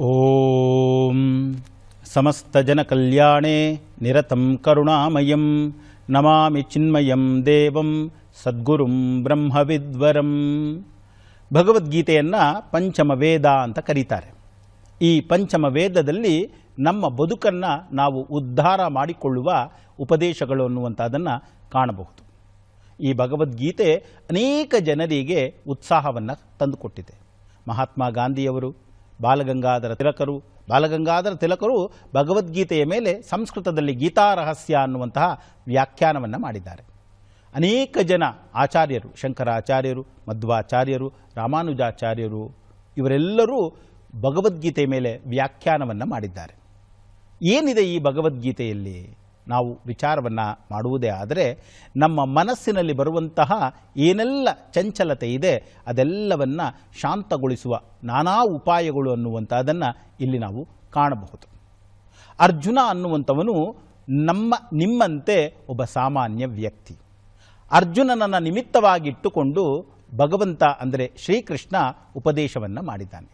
ಓಂ ಸಮಸ್ತಜನಕಲ್ಯಾಣೇ ನಿರತಂ ಕರುಣಾಮಯಂ ನಮಾಮಿ ಚಿನ್ಮಯಂ ದೇವಂ ಸದ್ಗುರುಂ ಬ್ರಹ್ಮವಿದ್ವರಂ. ಭಗವದ್ಗೀತೆಯನ್ನು ಪಂಚಮ ವೇದ ಅಂತ ಕರೀತಾರೆ. ಈ ಪಂಚಮ ವೇದದಲ್ಲಿ ನಮ್ಮ ಬದುಕನ್ನು ನಾವು ಉದ್ಧಾರ ಮಾಡಿಕೊಳ್ಳುವ ಉಪದೇಶಗಳು ಅನ್ನುವಂಥದ್ದನ್ನು ಕಾಣಬಹುದು. ಈ ಭಗವದ್ಗೀತೆ ಅನೇಕ ಜನರಿಗೆ ಉತ್ಸಾಹವನ್ನು ತಂದುಕೊಟ್ಟಿದೆ. ಮಹಾತ್ಮ ಗಾಂಧಿಯವರು, ಬಾಲಗಂಗಾಧರ ತಿಲಕರು ಭಗವದ್ಗೀತೆಯ ಮೇಲೆ ಸಂಸ್ಕೃತದಲ್ಲಿ ಗೀತಾ ರಹಸ್ಯ ಅನ್ನುವಂತಹ ವ್ಯಾಖ್ಯಾನವನ್ನು ಮಾಡಿದ್ದಾರೆ. ಅನೇಕ ಜನ ಆಚಾರ್ಯರು, ಶಂಕರಾಚಾರ್ಯರು, ಮಧ್ವಾಚಾರ್ಯರು, ರಾಮಾನುಜಾಚಾರ್ಯರು ಇವರೆಲ್ಲರೂ ಭಗವದ್ಗೀತೆಯ ಮೇಲೆ ವ್ಯಾಖ್ಯಾನವನ್ನು ಮಾಡಿದ್ದಾರೆ. ಏನಿದೆ ಈ ಭಗವದ್ಗೀತೆಯಲ್ಲಿ ನಾವು ವಿಚಾರವನ್ನು ಮಾಡುವುದೇ ಆದರೆ, ನಮ್ಮ ಮನಸ್ಸಿನಲ್ಲಿ ಬರುವಂತಹ ಏನೆಲ್ಲ ಚಂಚಲತೆ ಇದೆ ಅದೆಲ್ಲವನ್ನು ಶಾಂತಗೊಳಿಸುವ ನಾನಾ ಉಪಾಯಗಳು ಅನ್ನುವಂಥದ್ದನ್ನು ಇಲ್ಲಿ ನಾವು ಕಾಣಬಹುದು. ಅರ್ಜುನ ಅನ್ನುವಂಥವನು ನಿಮ್ಮಂತೆ ಒಬ್ಬ ಸಾಮಾನ್ಯ ವ್ಯಕ್ತಿ. ಅರ್ಜುನನನ್ನು ನಿಮಿತ್ತವಾಗಿಟ್ಟುಕೊಂಡು ಭಗವಂತ ಅಂದರೆ ಶ್ರೀಕೃಷ್ಣ ಉಪದೇಶವನ್ನು ಮಾಡಿದ್ದಾನೆ.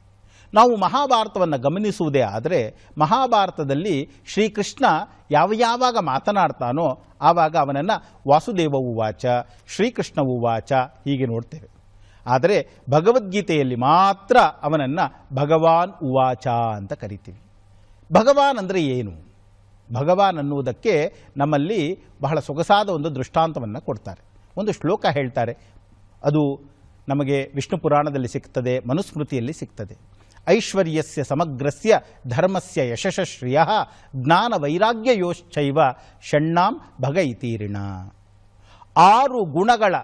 ನಾವು ಮಹಾಭಾರತವನ್ನು ಗಮನಿಸುವುದೇ ಆದರೆ, ಮಹಾಭಾರತದಲ್ಲಿ ಶ್ರೀಕೃಷ್ಣ ಯಾವಾಗ ಮಾತನಾಡ್ತಾನೋ ಆವಾಗ ಅವನನ್ನು ವಾಸುದೇವ ಉವಾಚ, ಶ್ರೀಕೃಷ್ಣ ಉವಾಚ ಹೀಗೆ ನೋಡ್ತೇವೆ. ಆದರೆ ಭಗವದ್ಗೀತೆಯಲ್ಲಿ ಮಾತ್ರ ಅವನನ್ನು ಭಗವಾನ್ ಉವಾಚ ಅಂತ ಕರಿತೀವಿ. ಭಗವಾನ್ ಅಂದರೆ ಏನು? ಭಗವಾನ್ ಅನ್ನುವುದಕ್ಕೆ ನಮ್ಮಲ್ಲಿ ಬಹಳ ಸೊಗಸಾದ ಒಂದು ದೃಷ್ಟಾಂತವನ್ನು ಕೊಡ್ತಾರೆ. ಒಂದು ಶ್ಲೋಕ ಹೇಳ್ತಾರೆ. ಅದು ನಮಗೆ ವಿಷ್ಣು ಪುರಾಣದಲ್ಲಿ ಸಿಗ್ತದೆ, ಮನುಸ್ಮೃತಿಯಲ್ಲಿ ಸಿಗ್ತದೆ. ಐಶ್ವರ್ಯಸ್ಯ ಸಮಗ್ರಸ್ಯ ಧರ್ಮಸ್ಯ ಯಶಶ್ರಿಯಃ ಜ್ಞಾನ ವೈರಾಗ್ಯಯೋಶ್ಚೈವ ಷಣ್ಣಾಂ ಭಗ ಇತೀರಿಣ. 6 ಗುಣಗಳ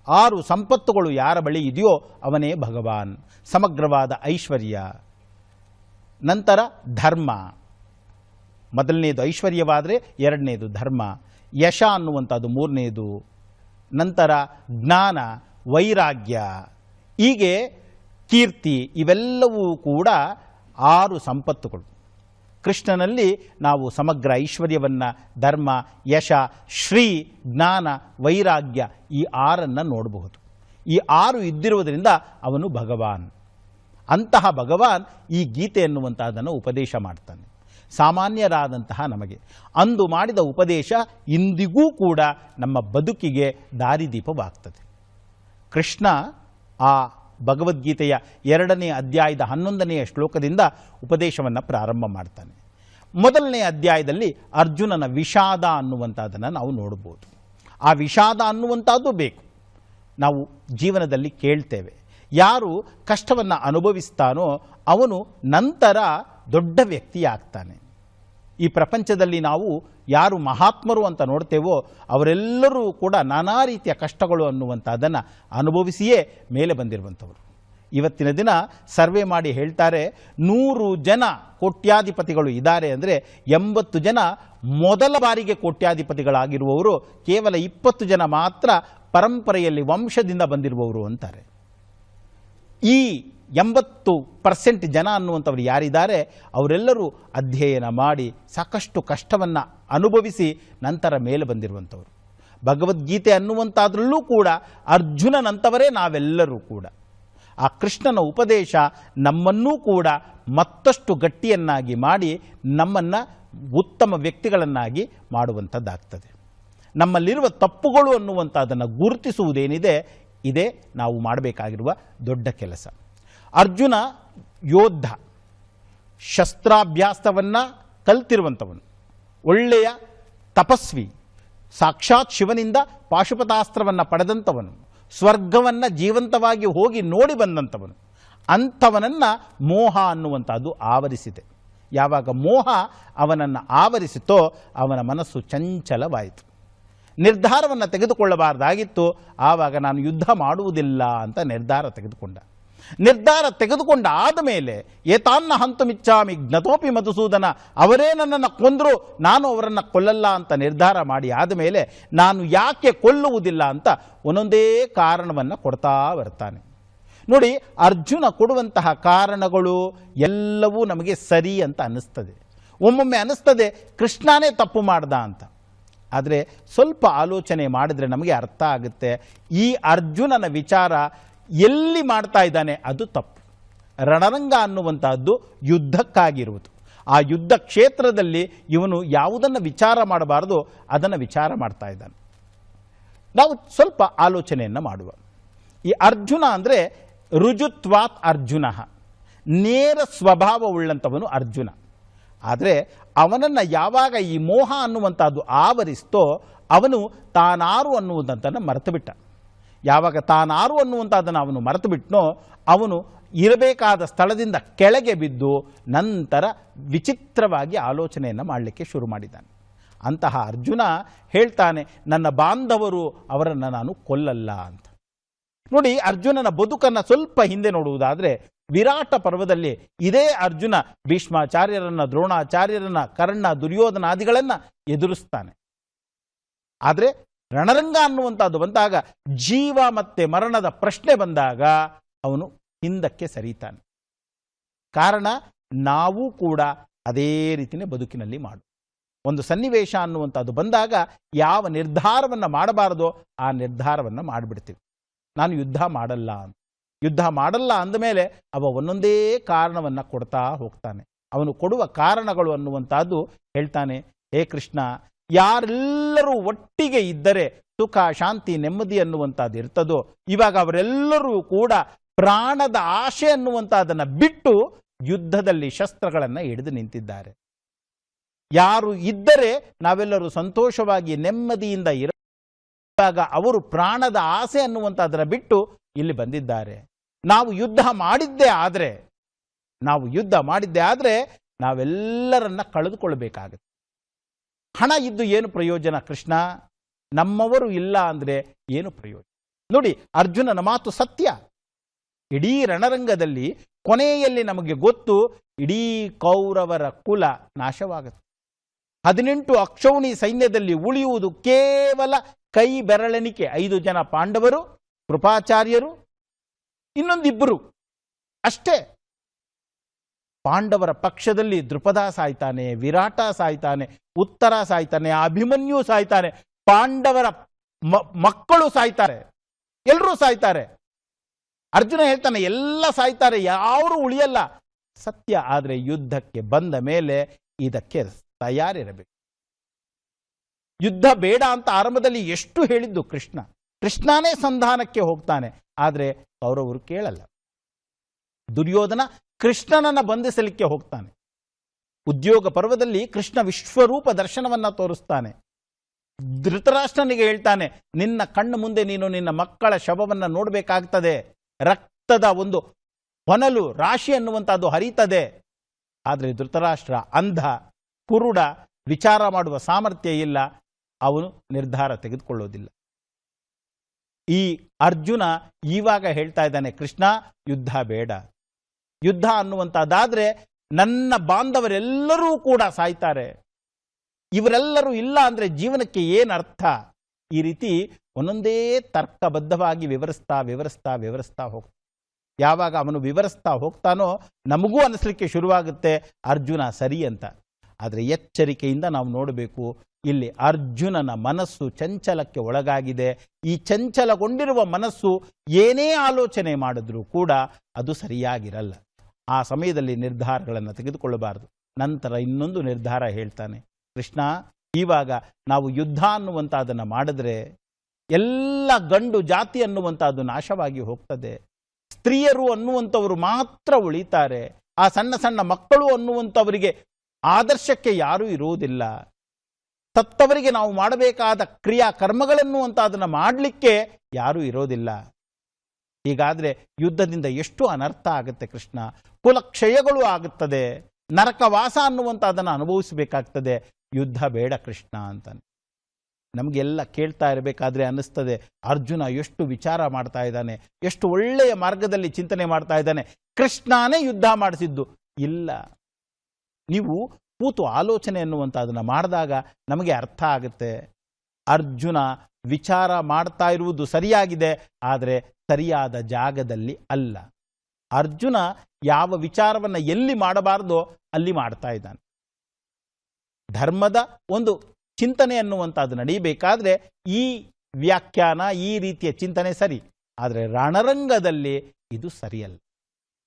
6 ಸಂಪತ್ತುಗಳು ಯಾರ ಬಳಿ ಇದೆಯೋ ಅವನೇ ಭಗವಾನ್. ಸಮಗ್ರವಾದ ಐಶ್ವರ್ಯ, ನಂತರ ಧರ್ಮ, ಮೊದಲನೇದು ಐಶ್ವರ್ಯವಾದರೆ ಎರಡನೇದು ಧರ್ಮ, ಯಶ ಅನ್ನುವಂಥದ್ದು ಮೂರನೇದು, ನಂತರ ಜ್ಞಾನ, ವೈರಾಗ್ಯ, ಹೀಗೆ ಕೀರ್ತಿ, ಇವೆಲ್ಲವೂ ಕೂಡ 6 ಸಂಪತ್ತುಗಳು. ಕೃಷ್ಣನಲ್ಲಿ ನಾವು ಸಮಗ್ರ ಐಶ್ವರ್ಯವನ್ನು, ಧರ್ಮ, ಯಶ, ಶ್ರೀ, ಜ್ಞಾನ, ವೈರಾಗ್ಯ ಈ 6 ನೋಡಬಹುದು. ಈ 6 ಇದ್ದಿರುವುದರಿಂದ ಅವನು ಭಗವಾನ್. ಅಂತಹ ಭಗವಾನ್ ಈ ಗೀತೆ ಎನ್ನುವಂತಹದನ್ನು ಉಪದೇಶ ಮಾಡ್ತಾನೆ ಸಾಮಾನ್ಯರಾದಂತಹ ನಮಗೆ. ಅಂದು ಮಾಡಿದ ಉಪದೇಶ ಇಂದಿಗೂ ಕೂಡ ನಮ್ಮ ಬದುಕಿಗೆ ದಾರಿದೀಪವಾಗ್ತದೆ. ಕೃಷ್ಣ ಆ ಭಗವದ್ಗೀತೆಯ 2ನೇ ಅಧ್ಯಾಯದ 11ನೆಯ ಶ್ಲೋಕದಿಂದ ಉಪದೇಶವನ್ನು ಪ್ರಾರಂಭ ಮಾಡ್ತಾನೆ. ಮೊದಲನೇ ಅಧ್ಯಾಯದಲ್ಲಿ ಅರ್ಜುನನ ವಿಷಾದ ಅನ್ನುವಂಥದ್ದನ್ನು ನಾವು ನೋಡ್ಬೋದು. ಆ ವಿಷಾದ ಅನ್ನುವಂಥದ್ದು ಬೇಕು. ನಾವು ಜೀವನದಲ್ಲಿ ಕೇಳ್ತೇವೆ, ಯಾರು ಕಷ್ಟವನ್ನು ಅನುಭವಿಸ್ತಾನೋ ಅವನು ನಂತರ ದೊಡ್ಡ ವ್ಯಕ್ತಿಯಾಗ್ತಾನೆ. ಈ ಪ್ರಪಂಚದಲ್ಲಿ ನಾವು ಯಾರು ಮಹಾತ್ಮರು ಅಂತ ನೋಡ್ತೇವೋ ಅವರೆಲ್ಲರೂ ಕೂಡ ನಾನಾ ರೀತಿಯ ಕಷ್ಟಗಳು ಅನ್ನುವಂಥದ್ದನ್ನು ಅನುಭವಿಸಿಯೇ ಮೇಲೆ ಬಂದಿರುವಂಥವರು. ಇವತ್ತಿನ ದಿನ ಸರ್ವೆ ಮಾಡಿ ಹೇಳ್ತಾರೆ, 100 ಜನ ಕೋಟ್ಯಾಧಿಪತಿಗಳು ಇದ್ದಾರೆ ಅಂದರೆ 80 ಜನ ಮೊದಲ ಬಾರಿಗೆ ಕೋಟ್ಯಾಧಿಪತಿಗಳಾಗಿರುವವರು, ಕೇವಲ 20 ಜನ ಮಾತ್ರ ಪರಂಪರೆಯಲ್ಲಿ ವಂಶದಿಂದ ಬಂದಿರುವವರು ಅಂತಾರೆ. ಈ 80% ಜನ ಅನ್ನುವಂಥವ್ರು ಯಾರಿದ್ದಾರೆ ಅವರೆಲ್ಲರೂ ಅಧ್ಯಯನ ಮಾಡಿ ಸಾಕಷ್ಟು ಕಷ್ಟವನ್ನು ಅನುಭವಿಸಿ ನಂತರ ಮೇಲೆ ಬಂದಿರುವಂಥವರು. ಭಗವದ್ಗೀತೆ ಅನ್ನುವಂಥದ್ರಲ್ಲೂ ಕೂಡ ಅರ್ಜುನನಂತವರೇ ನಾವೆಲ್ಲರೂ ಕೂಡ. ಆ ಕೃಷ್ಣನ ಉಪದೇಶ ನಮ್ಮನ್ನೂ ಕೂಡ ಮತ್ತಷ್ಟು ಗಟ್ಟಿಯನ್ನಾಗಿ ಮಾಡಿ ನಮ್ಮನ್ನು ಉತ್ತಮ ವ್ಯಕ್ತಿಗಳನ್ನಾಗಿ ಮಾಡುವಂಥದ್ದಾಗ್ತದೆ. ನಮ್ಮಲ್ಲಿರುವ ತಪ್ಪುಗಳು ಅನ್ನುವಂಥದ್ದನ್ನು ಗುರುತಿಸುವುದೇನಿದೆ ಇದೇ ನಾವು ಮಾಡಬೇಕಾಗಿರುವ ದೊಡ್ಡ ಕೆಲಸ. ಅರ್ಜುನ ಯೋಧ, ಶಸ್ತ್ರಾಭ್ಯಾಸವನ್ನು ಕಲ್ತಿರುವಂಥವನು, ಒಳ್ಳೆಯ ತಪಸ್ವಿ, ಸಾಕ್ಷಾತ್ ಶಿವನಿಂದ ಪಾಶುಪತಾಸ್ತ್ರವನ್ನು ಪಡೆದಂಥವನು, ಸ್ವರ್ಗವನ್ನು ಜೀವಂತವಾಗಿ ಹೋಗಿ ನೋಡಿ ಬಂದಂಥವನು. ಅಂಥವನನ್ನು ಮೋಹ ಅನ್ನುವಂಥದ್ದು ಆವರಿಸಿದೆ. ಯಾವಾಗ ಮೋಹ ಅವನನ್ನು ಆವರಿಸಿತೋ ಅವನ ಮನಸ್ಸು ಚಂಚಲವಾಯಿತು. ನಿರ್ಧಾರವನ್ನು ತೆಗೆದುಕೊಳ್ಳಬಾರ್ದಾಗಿತ್ತು. ಆವಾಗ ನಾನು ಯುದ್ಧ ಮಾಡುವುದಿಲ್ಲ ಅಂತ ನಿರ್ಧಾರ ತೆಗೆದುಕೊಂಡ. ನಿರ್ಧಾರ ತೆಗೆದುಕೊಂಡ ಆದಮೇಲೆ ಏತಾನ್ನ ಹಂತುಮಿಚ್ಚಾಮಿ ಜ್ಞತೋಪಿ ಮಧುಸೂದನ, ಅವರೇ ನನ್ನನ್ನು ಕೊಂದರು, ನಾನು ಅವರನ್ನು ಕೊಲ್ಲಲ್ಲ ಅಂತ ನಿರ್ಧಾರ ಮಾಡಿ ಆದಮೇಲೆ ನಾನು ಯಾಕೆ ಕೊಲ್ಲುವುದಿಲ್ಲ ಅಂತ ಒಂದೊಂದೇ ಕಾರಣವನ್ನು ಕೊಡ್ತಾ ಬರ್ತಾನೆ. ನೋಡಿ, ಅರ್ಜುನ ಕೊಡುವಂತಹ ಕಾರಣಗಳು ಎಲ್ಲವೂ ನಮಗೆ ಸರಿ ಅಂತ ಅನ್ನಿಸ್ತದೆ. ಒಮ್ಮೊಮ್ಮೆ ಅನ್ನಿಸ್ತದೆ ಕೃಷ್ಣನೇ ತಪ್ಪು ಮಾಡ್ದ ಅಂತ. ಆದರೆ ಸ್ವಲ್ಪ ಆಲೋಚನೆ ಮಾಡಿದರೆ ನಮಗೆ ಅರ್ಥ ಆಗುತ್ತೆ, ಈ ಅರ್ಜುನನ ವಿಚಾರ ಎಲ್ಲಿ ಮಾಡ್ತಾ ಇದ್ದಾನೆ ಅದು ತಪ್ಪು. ರಣರಂಗ ಅನ್ನುವಂತಹದ್ದು ಯುದ್ಧಕ್ಕಾಗಿರುವುದು. ಆ ಯುದ್ಧ ಕ್ಷೇತ್ರದಲ್ಲಿ ಇವನು ಯಾವುದನ್ನು ವಿಚಾರ ಮಾಡಬಾರದು ಅದನ್ನು ವಿಚಾರ ಮಾಡ್ತಾ ಇದ್ದಾನೆ. ನಾವು ಸ್ವಲ್ಪ ಆಲೋಚನೆಯನ್ನು ಮಾಡುವ. ಈ ಅರ್ಜುನ ಅಂದರೆ ರುಜುತ್ವಾತ್ ಅರ್ಜುನ, ನೇರ ಸ್ವಭಾವವುಳ್ಳಂಥವನು ಅರ್ಜುನ. ಆದರೆ ಅವನನ್ನು ಯಾವಾಗ ಈ ಮೋಹ ಅನ್ನುವಂಥದ್ದು ಆವರಿಸ್ತೋ ಅವನು ತಾನಾರು ಅನ್ನುವುದಂತನ್ನು ಮರೆತು ಬಿಟ್ಟ. ಯಾವಾಗ ತಾನಾರು ಅನ್ನುವಂಥದ್ದನ್ನು ಅವನು ಮರೆತು ಬಿಟ್ಟನೋ ಅವನು ಇರಬೇಕಾದ ಸ್ಥಳದಿಂದ ಕೆಳಗೆ ಬಿದ್ದು ನಂತರ ವಿಚಿತ್ರವಾಗಿ ಆಲೋಚನೆಯನ್ನು ಮಾಡಲಿಕ್ಕೆ ಶುರು ಮಾಡಿದ್ದಾನೆ. ಅಂತಹ ಅರ್ಜುನ ಹೇಳ್ತಾನೆ, ನನ್ನ ಬಾಂಧವರು ಅವರನ್ನು ನಾನು ಕೊಲ್ಲಲ್ಲ ಅಂತ. ನೋಡಿ, ಅರ್ಜುನನ ಬದುಕನ್ನು ಸ್ವಲ್ಪ ಹಿಂದೆ ನೋಡುವುದಾದರೆ ವಿರಾಟ ಪರ್ವದಲ್ಲಿ ಇದೇ ಅರ್ಜುನ ಭೀಷ್ಮಾಚಾರ್ಯರನ್ನ, ದ್ರೋಣಾಚಾರ್ಯರನ್ನ, ಕರ್ಣ, ದುರ್ಯೋಧನಾದಿಗಳನ್ನು ಎದುರಿಸ್ತಾನೆ. ಆದರೆ ರಣರಂಗ ಅನ್ನುವಂಥದ್ದು ಬಂದಾಗ, ಜೀವ ಮತ್ತೆ ಮರಣದ ಪ್ರಶ್ನೆ ಬಂದಾಗ ಅವನು ಹಿಂದಕ್ಕೆ ಸರಿತಾನೆ. ಕಾರಣ ನಾವು ಕೂಡ ಅದೇ ರೀತಿಯೇ ಬದುಕಿನಲ್ಲಿ ಮಾಡು. ಒಂದು ಸನ್ನಿವೇಶ ಅನ್ನುವಂಥದ್ದು ಬಂದಾಗ ಯಾವ ನಿರ್ಧಾರವನ್ನು ಮಾಡಬಾರದೋ ಆ ನಿರ್ಧಾರವನ್ನು ಮಾಡಿಬಿಡ್ತೀವಿ. ನಾನು ಯುದ್ಧ ಮಾಡಲ್ಲ ಅಂತ. ಯುದ್ಧ ಮಾಡಲ್ಲ ಅಂದಮೇಲೆ ಅವ ಒಂದೊಂದೇ ಕಾರಣವನ್ನು ಕೊಡ್ತಾ ಹೋಗ್ತಾನೆ. ಅವನು ಕೊಡುವ ಕಾರಣಗಳು ಅನ್ನುವಂಥದ್ದು ಹೇಳ್ತಾನೆ, ಹೇ ಕೃಷ್ಣ, ಯಾರೆಲ್ಲರೂ ಒಟ್ಟಿಗೆ ಇದ್ದರೆ ಸುಖ, ಶಾಂತಿ, ನೆಮ್ಮದಿ ಅನ್ನುವಂಥದ್ದು ಇರ್ತದೋ, ಇವಾಗ ಅವರೆಲ್ಲರೂ ಕೂಡ ಪ್ರಾಣದ ಆಶೆ ಅನ್ನುವಂಥದ್ದನ್ನು ಬಿಟ್ಟು ಯುದ್ಧದಲ್ಲಿ ಶಸ್ತ್ರಗಳನ್ನು ಹಿಡಿದು ನಿಂತಿದ್ದಾರೆ. ಯಾರು ಇದ್ದರೆ ನಾವೆಲ್ಲರೂ ಸಂತೋಷವಾಗಿ ನೆಮ್ಮದಿಯಿಂದ ಇರುವಾಗ ಅವರು ಪ್ರಾಣದ ಆಸೆ ಅನ್ನುವಂಥದ್ದನ್ನು ಬಿಟ್ಟು ಇಲ್ಲಿ ಬಂದಿದ್ದಾರೆ. ನಾವು ಯುದ್ಧ ಮಾಡಿದ್ದೇ ಆದರೆ ನಾವೆಲ್ಲರನ್ನ ಕಳೆದುಕೊಳ್ಳಬೇಕಾಗುತ್ತೆ. ಹಣ ಇದ್ದು ಏನು ಪ್ರಯೋಜನ ಕೃಷ್ಣ? ನಮ್ಮವರು ಇಲ್ಲ ಅಂದರೆ ಏನು ಪ್ರಯೋಜನ? ನೋಡಿ, ಅರ್ಜುನನ ಮಾತು ಸತ್ಯ. ಇಡೀ ರಣರಂಗದಲ್ಲಿ ಕೊನೆಯಲ್ಲಿ ನಮಗೆ ಗೊತ್ತು, ಇಡೀ ಕೌರವರ ಕುಲ ನಾಶವಾಗುತ್ತೆ. 18 ಅಕ್ಷೌಣಿ ಸೈನ್ಯದಲ್ಲಿ ಉಳಿಯುವುದು ಕೇವಲ ಕೈ ಬೆರಳೆಣಿಕೆ. 5 ಜನ ಪಾಂಡವರು, ಕೃಪಾಚಾರ್ಯರು, ಇನ್ನೊಂದಿಬ್ಬರು ಅಷ್ಟೇ. ಪಾಂಡವರ ಪಕ್ಷದಲ್ಲಿ ದೃಪದ ಸಾಯ್ತಾನೆ, ವಿರಾಟ ಸಾಯ್ತಾನೆ, ಉತ್ತರ ಸಾಯ್ತಾನೆ, ಅಭಿಮನ್ಯು ಸಾಯ್ತಾನೆ, ಪಾಂಡವರ ಮಕ್ಕಳು ಸಾಯ್ತಾರೆ, ಎಲ್ಲರೂ ಸಾಯ್ತಾರೆ. ಅರ್ಜುನ ಹೇಳ್ತಾನೆ ಎಲ್ಲ ಸಾಯ್ತಾರೆ, ಯಾರು ಉಳಿಯಲ್ಲ. ಸತ್ಯ. ಆದರೆ ಯುದ್ಧಕ್ಕೆ ಬಂದ ಮೇಲೆ ಇದಕ್ಕೆ ತಯಾರಿರಬೇಕು. ಯುದ್ಧ ಬೇಡ ಅಂತ ಆರಂಭದಲ್ಲಿ ಎಷ್ಟು ಹೇಳಿದ್ದು ಕೃಷ್ಣನೇ ಸಂಧಾನಕ್ಕೆ ಹೋಗ್ತಾನೆ. ಆದರೆ ಕೌರವರು ಕೇಳಲ್ಲ. ದುರ್ಯೋಧನ ಕೃಷ್ಣನನ್ನು ಬಂಧಿಸಲಿಕ್ಕೆ ಹೋಗ್ತಾನೆ. ಉದ್ಯೋಗ ಪರ್ವದಲ್ಲಿ ಕೃಷ್ಣ ವಿಶ್ವರೂಪ ದರ್ಶನವನ್ನ ತೋರಿಸ್ತಾನೆ. ಧೃತರಾಷ್ಟ್ರನಿಗೆ ಹೇಳ್ತಾನೆ, ನಿನ್ನ ಕಣ್ಣು ಮುಂದೆ ನೀನು ನಿನ್ನ ಮಕ್ಕಳ ಶವವನ್ನು ನೋಡಬೇಕಾಗ್ತದೆ. ರಕ್ತದ ಒಂದು ಹೊನಲು ರಾಶಿ ಅನ್ನುವಂಥದ್ದು ಹರಿತದೆ. ಆದರೆ ಧೃತರಾಷ್ಟ್ರ ಅಂಧ, ಕುರುಡ, ವಿಚಾರ ಮಾಡುವ ಸಾಮರ್ಥ್ಯ ಇಲ್ಲ. ಅವನು ನಿರ್ಧಾರ ತೆಗೆದುಕೊಳ್ಳೋದಿಲ್ಲ. ಈ ಅರ್ಜುನ ಇವಾಗ ಹೇಳ್ತಾ ಇದ್ದಾನೆ, ಕೃಷ್ಣ ಯುದ್ಧ ಬೇಡ. ಯುದ್ಧ ಅನ್ನುವಂಥದ್ದಾದ್ರೆ ನನ್ನ ಬಾಂಧವರೆಲ್ಲರೂ ಕೂಡ ಸಾಯ್ತಾರೆ, ಇವರೆಲ್ಲರೂ ಇಲ್ಲ ಅಂದರೆ ಜೀವನಕ್ಕೆ ಏನರ್ಥ? ಈ ರೀತಿ ಒಂದೊಂದೇ ತರ್ಕಬದ್ಧವಾಗಿ ವಿವರಿಸ್ತಾ ಹೋಗ್ತಾನೆ. ಯಾವಾಗ ಅವನು ವಿವರಿಸ್ತಾ ಹೋಗ್ತಾನೋ ನಮಗೂ ಅನಿಸ್ಲಿಕ್ಕೆ ಶುರುವಾಗುತ್ತೆ ಅರ್ಜುನ ಸರಿ ಅಂತ. ಆದರೆ ಎಚ್ಚರಿಕೆಯಿಂದ ನಾವು ನೋಡಬೇಕು, ಇಲ್ಲಿ ಅರ್ಜುನನ ಮನಸ್ಸು ಚಂಚಲಕ್ಕೆ ಒಳಗಾಗಿದೆ. ಈ ಚಂಚಲಗೊಂಡಿರುವ ಮನಸ್ಸು ಏನೇ ಆಲೋಚನೆ ಮಾಡಿದ್ರೂ ಕೂಡ ಅದು ಸರಿಯಾಗಿರಲ್ಲ. ಆ ಸಮಯದಲ್ಲಿ ನಿರ್ಧಾರಗಳನ್ನು ತೆಗೆದುಕೊಳ್ಳಬಾರದು. ನಂತರ ಇನ್ನೊಂದು ನಿರ್ಧಾರ ಹೇಳ್ತಾನೆ, ಕೃಷ್ಣ, ಇವಾಗ ನಾವು ಯುದ್ಧ ಅನ್ನುವಂಥದ್ದನ್ನು ಮಾಡಿದ್ರೆ ಎಲ್ಲ ಗಂಡು ಜಾತಿ ಅನ್ನುವಂಥದ್ದು ನಾಶವಾಗಿ ಹೋಗ್ತದೆ. ಸ್ತ್ರೀಯರು ಅನ್ನುವಂಥವರು ಮಾತ್ರ ಉಳಿತಾರೆ. ಆ ಸಣ್ಣ ಸಣ್ಣ ಮಕ್ಕಳು ಅನ್ನುವಂಥವರಿಗೆ ಆದರ್ಶಕ್ಕೆ ಯಾರೂ ಇರುವುದಿಲ್ಲ. ಸತ್ತವರಿಗೆ ನಾವು ಮಾಡಬೇಕಾದ ಕ್ರಿಯಾ ಕರ್ಮಗಳನ್ನು ಅಂತ ಅದನ್ನು ಮಾಡಲಿಕ್ಕೆ ಯಾರೂ ಇರೋದಿಲ್ಲ. ಹೀಗಾದರೆ ಯುದ್ಧದಿಂದ ಎಷ್ಟು ಅನರ್ಥ ಆಗುತ್ತೆ ಕೃಷ್ಣ. ಕುಲಕ್ಷಯಗಳು ಆಗುತ್ತದೆ, ನರಕವಾಸ ಅನ್ನುವಂಥ ಅದನ್ನು ಅನುಭವಿಸಬೇಕಾಗ್ತದೆ. ಯುದ್ಧ ಬೇಡ ಕೃಷ್ಣ ಅಂತಾನೆ. ನಮಗೆಲ್ಲ ಕೇಳ್ತಾ ಇರಬೇಕಾದ್ರೆ ಅನ್ನಿಸ್ತದೆ, ಅರ್ಜುನ ಎಷ್ಟು ವಿಚಾರ ಮಾಡ್ತಾ ಇದ್ದಾನೆ, ಎಷ್ಟು ಒಳ್ಳೆಯ ಮಾರ್ಗದಲ್ಲಿ ಚಿಂತನೆ ಮಾಡ್ತಾ ಇದ್ದಾನೆ, ಕೃಷ್ಣನೇ ಯುದ್ಧ ಮಾಡಿಸಿದ್ದು. ಇಲ್ಲ, ನೀವು ಕೂತು ಆಲೋಚನೆ ಅನ್ನುವಂಥ ಅದನ್ನು ಮಾಡಿದಾಗ ನಮಗೆ ಅರ್ಥ ಆಗುತ್ತೆ. ಅರ್ಜುನ ವಿಚಾರ ಮಾಡ್ತಾ ಇರುವುದು ಸರಿಯಾಗಿದೆ, ಆದರೆ ಸರಿಯಾದ ಜಾಗದಲ್ಲಿ ಅಲ್ಲ. ಅರ್ಜುನ ಯಾವ ವಿಚಾರವನ್ನು ಎಲ್ಲಿ ಮಾಡಬಾರ್ದೋ ಅಲ್ಲಿ ಮಾಡ್ತಾ ಇದ್ದಾನೆ. ಧರ್ಮದ ಒಂದು ಚಿಂತನೆ ಅನ್ನುವಂಥದ್ದು ನಡೀಬೇಕಾದ್ರೆ ಈ ವ್ಯಾಖ್ಯಾನ, ಈ ರೀತಿಯ ಚಿಂತನೆ ಸರಿ, ಆದರೆ ರಣರಂಗದಲ್ಲಿ ಇದು ಸರಿಯಲ್ಲ.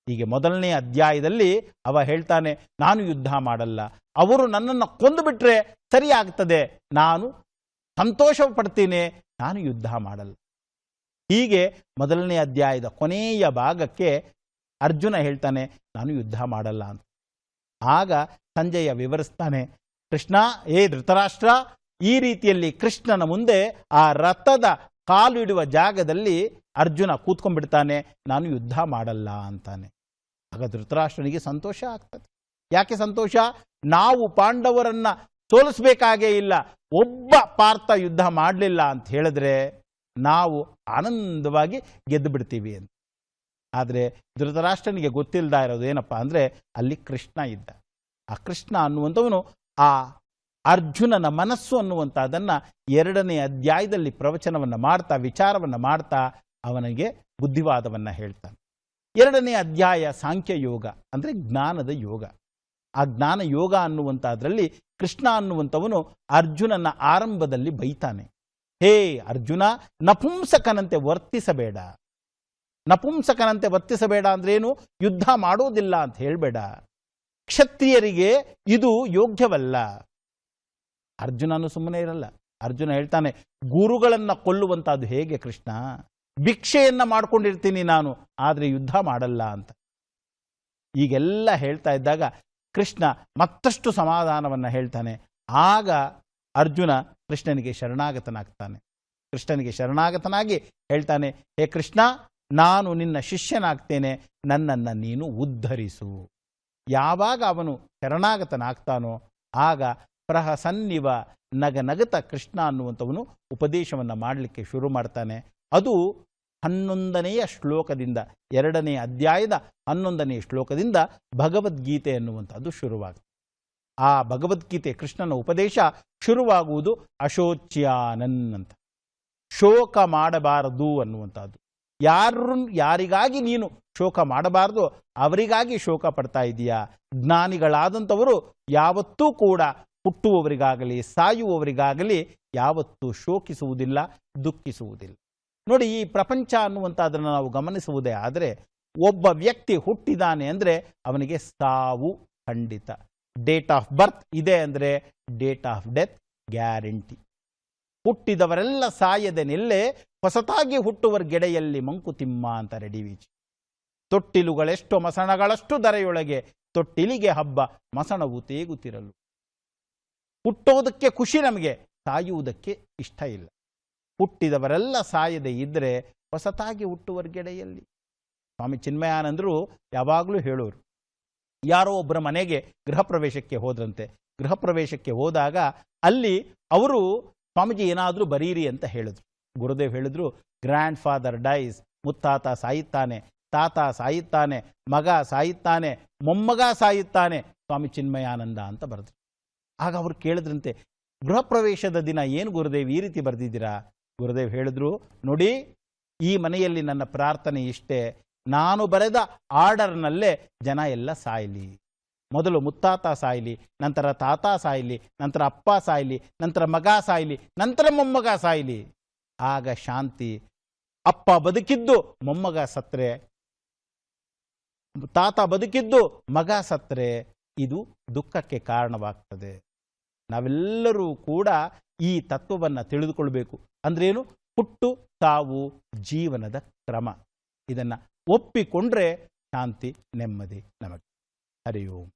ಹೀಗೆ ಮೊದಲನೇ ಅಧ್ಯಾಯದಲ್ಲಿ ಅವ ಹೇಳ್ತಾನೆ, ನಾನು ಯುದ್ಧ ಮಾಡಲ್ಲ, ಅವರು ನನ್ನನ್ನು ಕೊಂದು ಬಿಟ್ರೆ ಸರಿ ಆಗ್ತದೆ, ನಾನು ಸಂತೋಷ ಪಡ್ತೀನಿ, ನಾನು ಯುದ್ಧ ಮಾಡಲ್ಲ. ಹೀಗೆ ಮೊದಲನೇ ಅಧ್ಯಾಯದ ಕೊನೆಯ ಭಾಗಕ್ಕೆ ಅರ್ಜುನ ಹೇಳ್ತಾನೆ, ನಾನು ಯುದ್ಧ ಮಾಡಲ್ಲ ಅಂತ. ಆಗ ಸಂಜಯ ವಿವರಿಸ್ತಾನೆ, ಕೃಷ್ಣ, ಏ ಧೃತರಾಷ್ಟ್ರ, ಈ ರೀತಿಯಲ್ಲಿ ಕೃಷ್ಣನ ಮುಂದೆ ಆ ರಥದ ಕಾಲು ಇಡುವ ಜಾಗದಲ್ಲಿ ಅರ್ಜುನ ಕೂತ್ಕೊಂಡ್ಬಿಡ್ತಾನೆ, ನಾನು ಯುದ್ಧ ಮಾಡಲ್ಲ ಅಂತಾನೆ. ಆಗ ಧೃತರಾಷ್ಟ್ರನಿಗೆ ಸಂತೋಷ ಆಗ್ತದೆ. ಯಾಕೆ ಸಂತೋಷ? ನಾವು ಪಾಂಡವರನ್ನ ಸೋಲಿಸಬೇಕಾಗೇ ಇಲ್ಲ, ಒಬ್ಬ ಪಾರ್ಥ ಯುದ್ಧ ಮಾಡಲಿಲ್ಲ ಅಂತ ಹೇಳಿದ್ರೆ ನಾವು ಆನಂದವಾಗಿ ಗೆದ್ದು ಬಿಡ್ತೀವಿ ಅಂತ. ಆದರೆ ಧೃತರಾಷ್ಟ್ರನಿಗೆ ಗೊತ್ತಿಲ್ಲದ ಇರೋದು ಏನಪ್ಪ ಅಂದರೆ, ಅಲ್ಲಿ ಕೃಷ್ಣ ಇದ್ದ. ಆ ಕೃಷ್ಣ ಅನ್ನುವಂಥವನು ಆ ಅರ್ಜುನನ ಮನಸ್ಸು ಅನ್ನುವಂಥದ್ದನ್ನು 2ನೇ ಅಧ್ಯಾಯದಲ್ಲಿ ಪ್ರವಚನವನ್ನು ಮಾಡ್ತಾ, ವಿಚಾರವನ್ನು ಮಾಡ್ತಾ ಅವನಿಗೆ ಬುದ್ಧಿವಾದವನ್ನು ಹೇಳ್ತಾನೆ. 2ನೇ ಅಧ್ಯಾಯ ಸಾಂಖ್ಯ ಯೋಗ ಅಂದರೆ ಜ್ಞಾನದ ಯೋಗ. ಆ ಜ್ಞಾನ ಯೋಗ ಅನ್ನುವಂಥದ್ರಲ್ಲಿ ಕೃಷ್ಣ ಅನ್ನುವಂಥವನು ಅರ್ಜುನನ ಆರಂಭದಲ್ಲಿ ಬೈತಾನೆ, ಹೇ ಅರ್ಜುನ, ನಪುಂಸಕನಂತೆ ವರ್ತಿಸಬೇಡ. ನಪುಂಸಕನಂತೆ ವರ್ತಿಸಬೇಡ ಅಂದ್ರೇನು? ಯುದ್ಧ ಮಾಡೋದಿಲ್ಲ ಅಂತ ಹೇಳಬೇಡ, ಕ್ಷತ್ರಿಯರಿಗೆ ಇದು ಯೋಗ್ಯವಲ್ಲ. ಅರ್ಜುನನು ಸುಮ್ಮನೆ ಇರಲ್ಲ. ಅರ್ಜುನ ಹೇಳ್ತಾನೆ, ಗುರುಗಳನ್ನ ಕೊಲ್ಲುವಂಥದ್ದು ಹೇಗೆ ಕೃಷ್ಣ? ಭಿಕ್ಷೆಯನ್ನ ಮಾಡ್ಕೊಂಡಿರ್ತೀನಿ ನಾನು, ಆದರೆ ಯುದ್ಧ ಮಾಡಲ್ಲ ಅಂತ. ಈಗೆಲ್ಲ ಹೇಳ್ತಾ ಇದ್ದಾಗ ಕೃಷ್ಣ ಮತ್ತಷ್ಟು ಸಮಾಧಾನವನ್ನು ಹೇಳ್ತಾನೆ. ಆಗ ಅರ್ಜುನ ಕೃಷ್ಣನಿಗೆ ಶರಣಾಗತನಾಗ್ತಾನೆ. ಕೃಷ್ಣನಿಗೆ ಶರಣಾಗತನಾಗಿ ಹೇಳ್ತಾನೆ, ಹೇ ಕೃಷ್ಣ, ನಾನು ನಿನ್ನ ಶಿಷ್ಯನಾಗ್ತೇನೆ, ನನ್ನನ್ನು ನೀನು ಉದ್ಧರಿಸು. ಯಾವಾಗ ಅವನು ಶರಣಾಗತನಾಗ್ತಾನೋ ಆಗ ಪ್ರಹಸನ್ನಿವ ನಗನಗತ ಕೃಷ್ಣ ಅನ್ನುವಂಥವನು ಉಪದೇಶವನ್ನು ಮಾಡಲಿಕ್ಕೆ ಶುರು ಮಾಡ್ತಾನೆ. ಅದು 11ನೆಯ ಶ್ಲೋಕದಿಂದ, 2ನೇ ಅಧ್ಯಾಯದ 11ನೇ ಶ್ಲೋಕದಿಂದ ಭಗವದ್ಗೀತೆ ಅನ್ನುವಂಥದ್ದು ಶುರುವಾಗ್ತದೆ. ಆ ಭಗವದ್ಗೀತೆ ಕೃಷ್ಣನ ಉಪದೇಶ ಶುರುವಾಗುವುದು ಅಶೋಚ್ಯಾನನ್ ಅಂತ. ಶೋಕ ಮಾಡಬಾರದು ಅನ್ನುವಂಥದ್ದು. ಯಾರಿಗಾಗಿ ನೀನು ಶೋಕ ಮಾಡಬಾರದು ಅವರಿಗಾಗಿ ಶೋಕ ಪಡ್ತಾ ಇದೆಯಾ? ಜ್ಞಾನಿಗಳಾದಂಥವರು ಯಾವತ್ತೂ ಕೂಡ ಹುಟ್ಟುವವರಿಗಾಗಲಿ ಸಾಯುವವರಿಗಾಗಲಿ ಯಾವತ್ತೂ ಶೋಕಿಸುವುದಿಲ್ಲ, ದುಃಖಿಸುವುದಿಲ್ಲ. ನೋಡಿ, ಈ ಪ್ರಪಂಚ ಅನ್ನುವಂಥದ್ದನ್ನು ನಾವು ಗಮನಿಸುವುದೇ ಆದರೆ, ಒಬ್ಬ ವ್ಯಕ್ತಿ ಹುಟ್ಟಿದಾನೆ ಅಂದರೆ ಅವನಿಗೆ ಸಾವು ಖಂಡಿತ. ಡೇಟ್ ಆಫ್ ಬರ್ತ್ ಇದೆ ಅಂದರೆ ಡೇಟ್ ಆಫ್ ಡೆತ್ ಗ್ಯಾರಂಟಿ. ಹುಟ್ಟಿದವರೆಲ್ಲ ಸಾಯದೆ ನಿಲ್ಲೇ, ಹೊಸತಾಗಿ ಹುಟ್ಟುವರ ಗೆಡೆಯಲ್ಲಿ ಮಂಕುತಿಮ್ಮ ಅಂತ ರೆಡಿವೀಚಿ. ತೊಟ್ಟಿಲುಗಳೆಷ್ಟು ಮಸಣಗಳಷ್ಟು ದರೆಯೊಳಗೆ, ತೊಟ್ಟಿಲಿಗೆ ಹಬ್ಬ ಮಸಣವು ತೇಗುತ್ತಿರಲು. ಹುಟ್ಟೋದಕ್ಕೆ ಖುಷಿ ನಮಗೆ, ಸಾಯುವುದಕ್ಕೆ ಇಷ್ಟ ಇಲ್ಲ. ಹುಟ್ಟಿದವರೆಲ್ಲ ಸಾಯದೆ ಇದ್ದರೆ ಹೊಸತಾಗಿ ಹುಟ್ಟುವರ ಗೆಡೆಯಲ್ಲಿ. ಸ್ವಾಮಿ ಚಿನ್ಮಯಾನಂದರು ಯಾವಾಗಲೂ ಹೇಳೋರು, ಯಾರೋ ಒಬ್ಬರ ಮನೆಗೆ ಗೃಹ ಪ್ರವೇಶಕ್ಕೆ ಹೋದ್ರಂತೆ. ಗೃಹ ಪ್ರವೇಶಕ್ಕೆ ಹೋದಾಗ ಅಲ್ಲಿ ಅವರು ಸ್ವಾಮೀಜಿ ಏನಾದರೂ ಬರೀರಿ ಅಂತ ಹೇಳಿದ್ರು. ಗುರುದೇವ್ ಹೇಳಿದ್ರು, ಗ್ರ್ಯಾಂಡ್ ಫಾದರ್ ಡೈಸ್, ಮುತ್ತಾತ ಸಾಯುತ್ತಾನೆ, ತಾತ ಸಾಯುತ್ತಾನೆ, ಮಗ ಸಾಯುತ್ತಾನೆ, ಮೊಮ್ಮಗ ಸಾಯುತ್ತಾನೆ, ಸ್ವಾಮಿ ಚಿನ್ಮಯಾನಂದ ಅಂತ ಬರೆದ್ರು. ಆಗ ಅವರು ಕೇಳಿದ್ರಂತೆ, ಗೃಹ ಪ್ರವೇಶದ ದಿನ ಏನು ಗುರುದೇವ್ ಈ ರೀತಿ ಬರೆದಿದ್ದೀರಾ? ಗುರುದೇವ್ ಹೇಳಿದ್ರು, ನೋಡಿ, ಈ ಮನೆಯಲ್ಲಿ ನನ್ನ ಪ್ರಾರ್ಥನೆ ಇಷ್ಟೇ, ನಾನು ಬರೆದ ಆರ್ಡರ್ನಲ್ಲೇ ಜನ ಎಲ್ಲ ಸಾಯಲಿ. ಮೊದಲು ಮುತ್ತಾತ ಸಾಯಲಿ, ನಂತರ ತಾತ ಸಾಯಲಿ, ನಂತರ ಅಪ್ಪ ಸಾಯಲಿ, ನಂತರ ಮಗ ಸಾಯಲಿ, ನಂತರ ಮೊಮ್ಮಗ ಸಾಯಲಿ. ಆಗ ಶಾಂತಿ. ಅಪ್ಪ ಬದುಕಿದ್ದು ಮೊಮ್ಮಗ ಸತ್ರೆ, ತಾತ ಬದುಕಿದ್ದು ಮಗ ಸತ್ರೆ, ಇದು ದುಃಖಕ್ಕೆ ಕಾರಣವಾಗ್ತದೆ. ನಾವೆಲ್ಲರೂ ಕೂಡ ಈ ತತ್ವವನ್ನು ತಿಳಿದುಕೊಳ್ಬೇಕು. ಅಂದ್ರೇನು? ಹುಟ್ಟು ಸಾವು ಜೀವನದ ಕ್ರಮ. ಇದನ್ನು ಒಪ್ಪಿಕೊಂಡ್ರೆ ಶಾಂತಿ, ನೆಮ್ಮದಿ ನಮಗೆ. ಹರಿ ಓಂ.